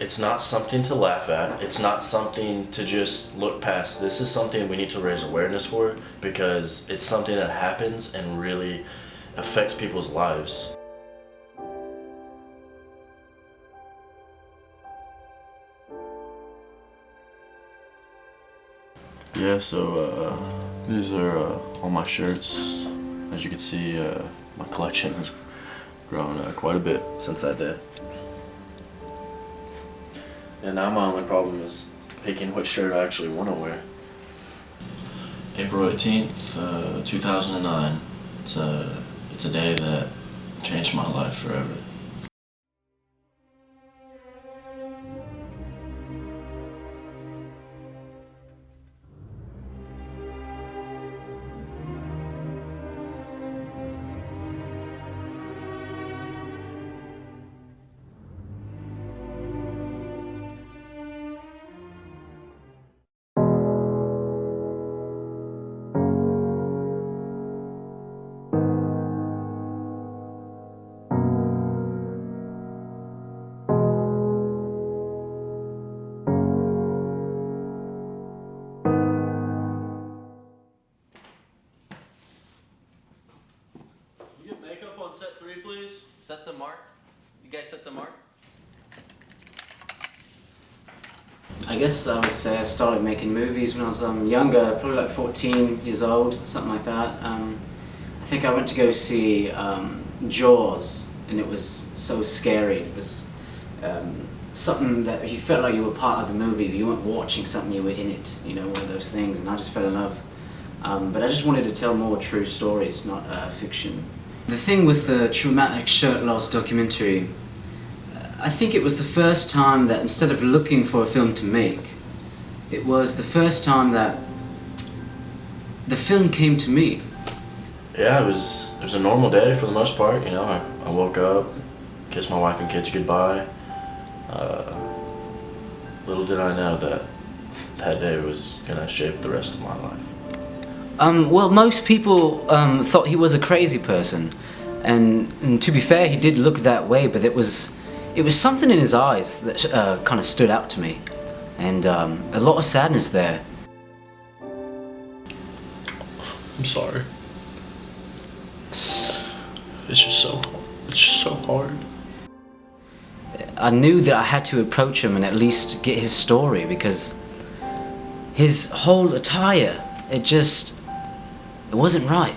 It's not something to laugh at. It's not something to just look past. This is something we need to raise awareness for because it's something that happens and really affects people's lives. Yeah, so these are all my shirts. As you can see, my collection has grown quite a bit since that day. And now my only problem is picking which shirt I actually want to wear. April 18th, 2009. It's a day that changed my life forever. Makeup on set 3, please. Set the mark. You guys set the mark? I guess I would say I started making movies when I was younger, probably like 14 years old, something like that. I think I went to go see Jaws, and it was so scary. It was something that you felt like you were part of the movie. You weren't watching something, you were in it, you know, one of those things, and I just fell in love. But I just wanted to tell more true stories, not fiction. The thing with the Traumatic Shirt Loss documentary, I think it was the first time that instead of looking for a film to make, it was the first time that the film came to me. Yeah, it was a normal day for the most part. You know, I woke up, kissed my wife and kids goodbye. Little did I know that that day was gonna shape the rest of my life. Well, most people thought he was a crazy person, and to be fair, he did look that way. But it was something in his eyes that kind of stood out to me, and a lot of sadness there. I'm sorry. It's just so hard. I knew that I had to approach him and at least get his story, because his whole attire, it wasn't right.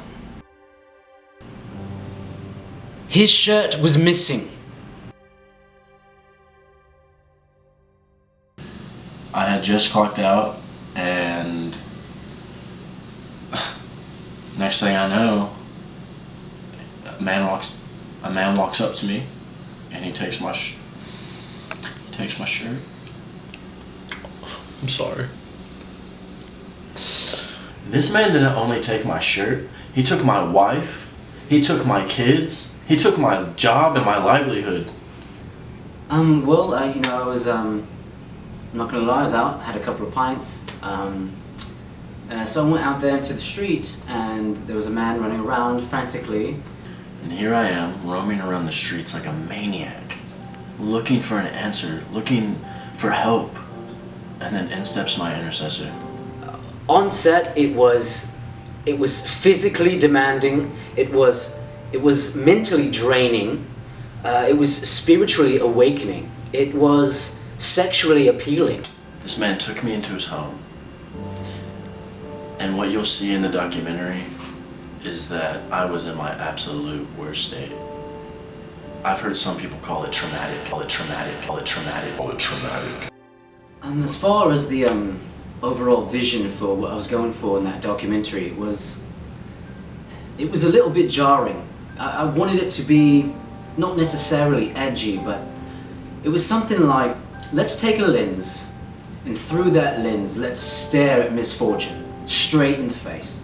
His shirt was missing. I had just clocked out, and next thing I know, a man walks up to me, and he takes my shirt. I'm sorry. This man didn't only take my shirt, he took my wife, he took my kids, he took my job and my livelihood. Well, you know, I was, I'm not gonna lie, I was out, had a couple of pints, so I went out there into the street, and there was a man running around frantically. And here I am, roaming around the streets like a maniac, looking for an answer, looking for help, and then in steps my intercessor. On set, it was physically demanding, it was mentally draining, it was spiritually awakening, it was sexually appealing. This man took me into his home, and what you'll see in the documentary is that I was in my absolute worst state. I've heard some people call it traumatic. As far as the overall vision for what I was going for in that documentary, it was a little bit jarring. I wanted it to be not necessarily edgy, but it was something like, let's take a lens, and through that lens, let's stare at misfortune straight in the face.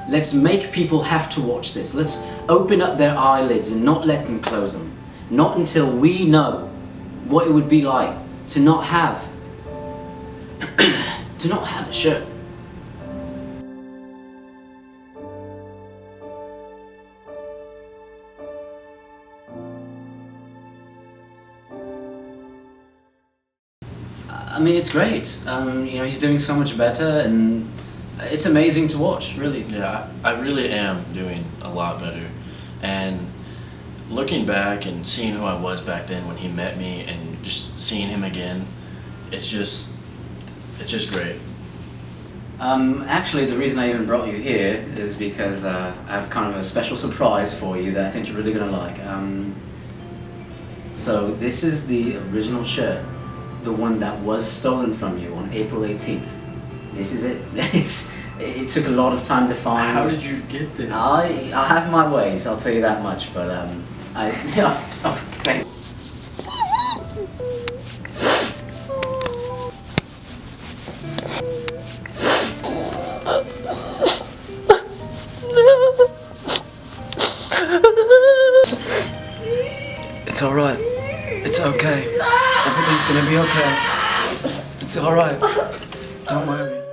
Let's make people have to watch this. Let's open up their eyelids and not let them close them. Not until we know what it would be like to not have a shirt. I mean, it's great. You know, he's doing so much better, and it's amazing to watch, really. Yeah, I really am doing a lot better. And looking back and seeing who I was back then when he met me and just seeing him again, it's just great. Actually, the reason I even brought you here is because I have kind of a special surprise for you that I think you're really gonna like. So this is the original shirt, the one that was stolen from you on April 18th. This is it. It took a lot of time to find. How did you get this? I have my ways, I'll tell you that much, but thank you. It's alright. It's okay. Everything's gonna be okay. It's alright. Don't worry.